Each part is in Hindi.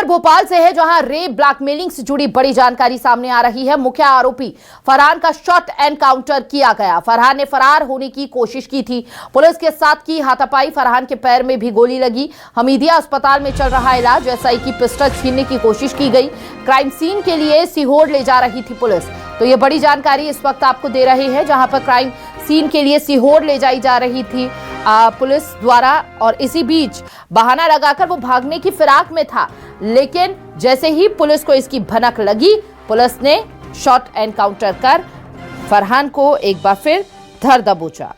भोपाल से है, जहां रेप ब्लैकमेलिंग से जुड़ी बड़ी जानकारी सामने आ रही है। मुख्य आरोपी फरहान का शॉट एनकाउंटर किया गया। फरहान ने फरार होने की कोशिश की थी। पुलिस के साथ की हाथापाई। फरहान के पैर में भी गोली लगी। हमीदिया अस्पताल में चल रहा इलाज। एसआई की पिस्टल छीनने की कोशिश की गई। क्राइम सीन के लिए सीहोर ले जा रही थी पुलिस। तो ये बड़ी जानकारी इस वक्त आपको दे रहे हैं, जहां पर क्राइम सीन के लिए सीहोर ले जाई जा रही थी पुलिस द्वारा। और इसी बीच बहाना लगाकर वो भागने की फिराक में था, लेकिन जैसे ही पुलिस को इसकी भनक लगी, पुलिस ने शॉट एनकाउंटर कर फरहान को एक बार फिर धर दबोचा।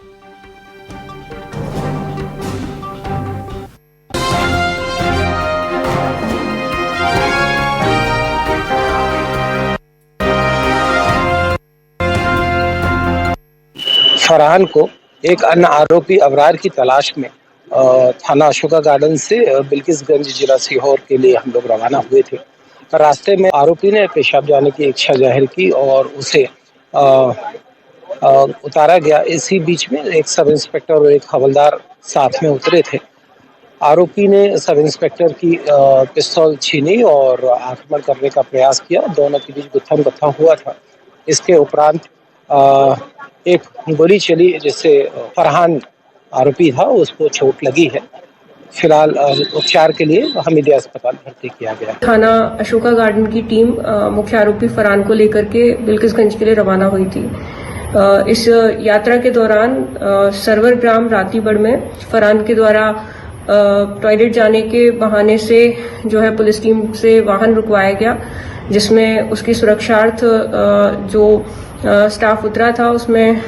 फरहान को एक अन्य आरोपी अबरार की तलाश में थाना अशोका गार्डन से बिल्किसगंज जिला सीहोर के लिए हम लोग रवाना हुए थे। रास्ते में आरोपी ने पेशाब जाने की इच्छा जाहिर की और उसे उतारा गया। इसी बीच में एक सब इंस्पेक्टर और एक हवलदार साथ में उतरे थे। आरोपी ने सब इंस्पेक्टर की पिस्तौल छीनी और आक्रमण करने का प्रयास किया। दोनों के बीच गुत्थम गुत्था हुआ था। इसके उपरांत एक गोली चली, जिससे फरहान आरोपी था उसको चोट लगी है। फिलहाल उपचार के लिए हमीदिया अस्पताल भर्ती किया गया। थाना अशोका गार्डन की टीम मुख्य आरोपी फरहान को लेकर के बिल्किसगंज के लिए रवाना हुई थी। इस यात्रा के दौरान सरवर ग्राम रातीबड़ में फरहान के द्वारा टॉयलेट जाने के बहाने से जो है पुलिस टीम से वाहन रुकवाया गया, जिसमें उसकी सुरक्षार्थ जो स्टाफ उतरा था उसमें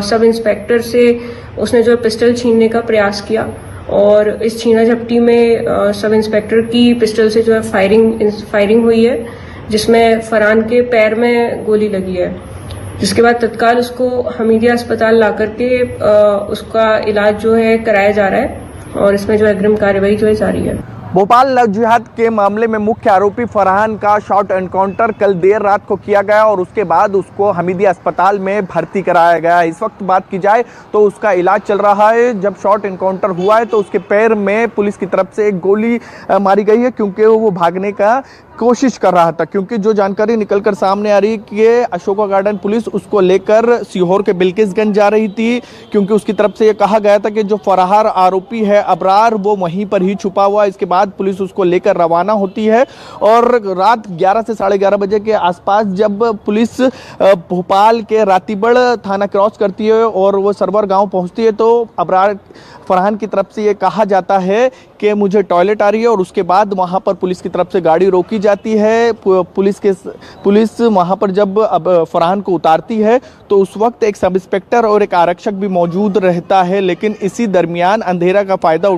सब इंस्पेक्टर से उसने जो पिस्टल छीनने का प्रयास किया और इस छीना झपटी में सब इंस्पेक्टर की पिस्टल से जो है फायरिंग हुई है, जिसमें फरहान के पैर में गोली लगी है। जिसके बाद तत्काल उसको हमीदिया अस्पताल ला करके उसका इलाज जो है कराया जा रहा है और इसमें जो अग्रिम कार्यवाही जो है जारी है। भोपाल लव जिहाद के मामले में मुख्य आरोपी फरहान का शॉट एनकाउंटर कल देर रात को किया गया और उसके बाद उसको हमीदिया अस्पताल में भर्ती कराया गया। इस वक्त बात की जाए तो उसका इलाज चल रहा है। जब शॉट एनकाउंटर हुआ है तो उसके पैर में पुलिस की तरफ से एक गोली मारी गई है, क्योंकि वो भागने का कोशिश कर रहा था। क्योंकि जो जानकारी निकलकर सामने आ रही है कि अशोका गार्डन पुलिस उसको लेकर सीहोर के बिल्किसगंज जा रही थी, क्योंकि उसकी तरफ से ये कहा गया था कि जो फरार आरोपी है अबरार वो वहीं पर ही छुपा हुआ। इसके बाद पुलिस उसको लेकर रवाना होती है और रात 11 से 11:30 बजे के आसपास जब पुलिस भोपाल के रातीबड़ थाना क्रॉस करती है और वो सरवर गाँव पहुँचती है, तो अबरार फरहान की तरफ से ये कहा जाता है कि मुझे टॉयलेट आ रही है और उसके बाद वहाँ पर पुलिस की तरफ से गाड़ी रोकी जाती है। पुलिस वहाँ पर जब अब फरहान को उतारती है तो उस वक्त एक सब इंस्पेक्टर और एक आरक्षक भी मौजूद रहता है, लेकिन इसी दरमियान अंधेरा का फ़ायदा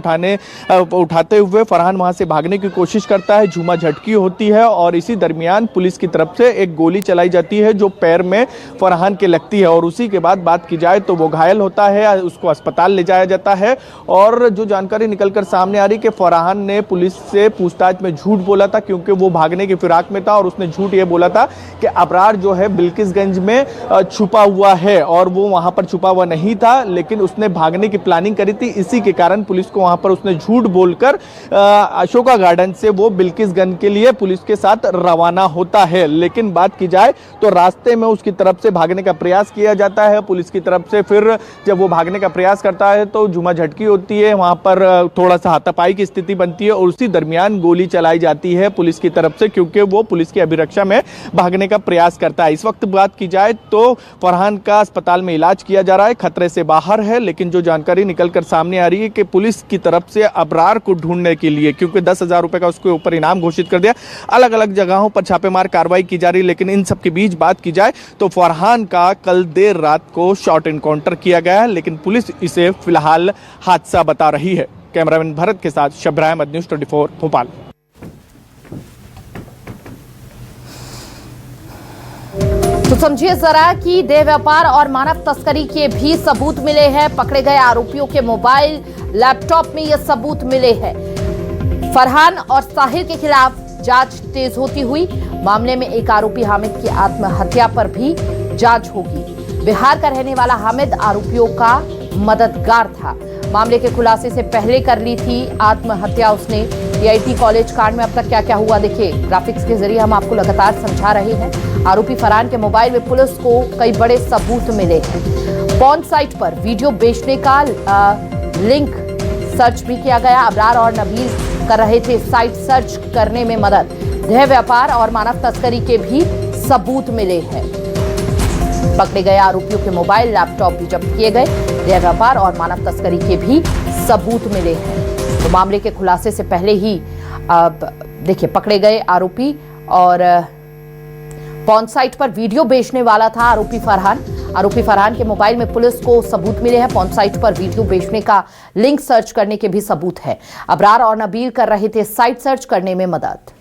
उठाते हुए फरहान वहाँ से भागने की कोशिश करता है। झूमा झटकी होती है और इसी दरमियान पुलिस की तरफ से एक गोली चलाई जाती है जो पैर में फरहान के लगती है और उसी के बाद बात की जाए तो वो घायल होता है, उसको अस्पताल ले जाया जाता है। और जो जानकारी निकलकर सामने आ रही कि फरहान ने पुलिस से पूछताछ में झूठ बोला था, क्योंकि वो भागने की फिराक में था और उसने झूठ ये बोला था कि अबरार जो है बिल्किसगंज में छुपा हुआ है और वो वहां पर छुपा हुआ नहीं था, लेकिन उसने भागने की प्लानिंग करी थी। इसी के कारण पुलिस को वहां पर उसने झूठ बोलकर अशोका गार्डन से वो बिल्किसगंज के लिए पुलिस के साथ रवाना होता है। लेकिन बात की जाए तो रास्ते में उसकी तरफ से भागने का प्रयास किया जाता है पुलिस की तरफ से। फिर जब वो भागने का प्रयास करता है तो झूमा झटकी होती है, वहां पर थोड़ा सा हाथापाई की स्थिति बनती है और उसी दरमियान गोली चलाई जाती है पुलिस की तरफ से, क्योंकि वो पुलिस की अभिरक्षा में भागने का प्रयास करता है। इस वक्त बात की जाए तो फरहान का अस्पताल में इलाज किया जा रहा है, खतरे से बाहर है। लेकिन जो जानकारी निकलकर सामने आ रही है कि पुलिस की तरफ से अबरार को ढूंढने के लिए, क्योंकि 10,000 रुपए का उसके ऊपर इनाम घोषित कर दिया, अलग अलग जगहों पर छापेमार कार्रवाई की जा रही है। लेकिन इन सब के बीच बात की जाए तो फरहान का कल देर रात को शॉट एनकाउंटर किया गया है, लेकिन पुलिस इसे फिलहाल हादसा बता रही है। कैमरामैन भरत के साथ शब्र अहमद, न्यूज़ 24 भोपाल। तो समझिए जरा कि देह व्यापार और मानव तस्करी के भी सबूत मिले हैं। पकड़े गए आरोपियों के मोबाइल, लैपटॉप में ये सबूत मिले हैं। फरहान और साहिर के खिलाफ जांच तेज होती हुई मामले में एक आरोपी हामिद की आत्महत्या पर भी जांच होगी। बिहार का रहने वाला हामिद आरोपियों का मददगार था। मामले के खुलासे से पहले कर ली थी आत्महत्या उसने। टीआईटी कॉलेज कांड में अब तक क्या क्या हुआ देखिए, ग्राफिक्स के जरिए हम आपको लगातार समझा रहे हैं। आरोपी फरहान के मोबाइल में पुलिस को कई बड़े सबूत मिले हैं। पॉर्न साइट पर वीडियो बेचने का लिंक सर्च भी किया गया। अबरार और नबील कर रहे थे साइट सर्च करने में मदद। देह व्यापार और मानव तस्करी के भी सबूत मिले हैं। पकड़े गए आरोपियों के मोबाइल, लैपटॉप भी जब्त किए गए। देह व्यापार और मानव तस्करी के भी सबूत मिले हैं। तो मामले के खुलासे से पहले ही अब देखिए पकड़े गए आरोपी और पॉर्न साइट पर वीडियो बेचने वाला था आरोपी फरहान। आरोपी फरहान के मोबाइल में पुलिस को सबूत मिले हैं। पॉर्न साइट पर वीडियो बेचने का लिंक सर्च करने के भी सबूत है। अबरार और नबील कर रहे थे साइट सर्च करने में मदद।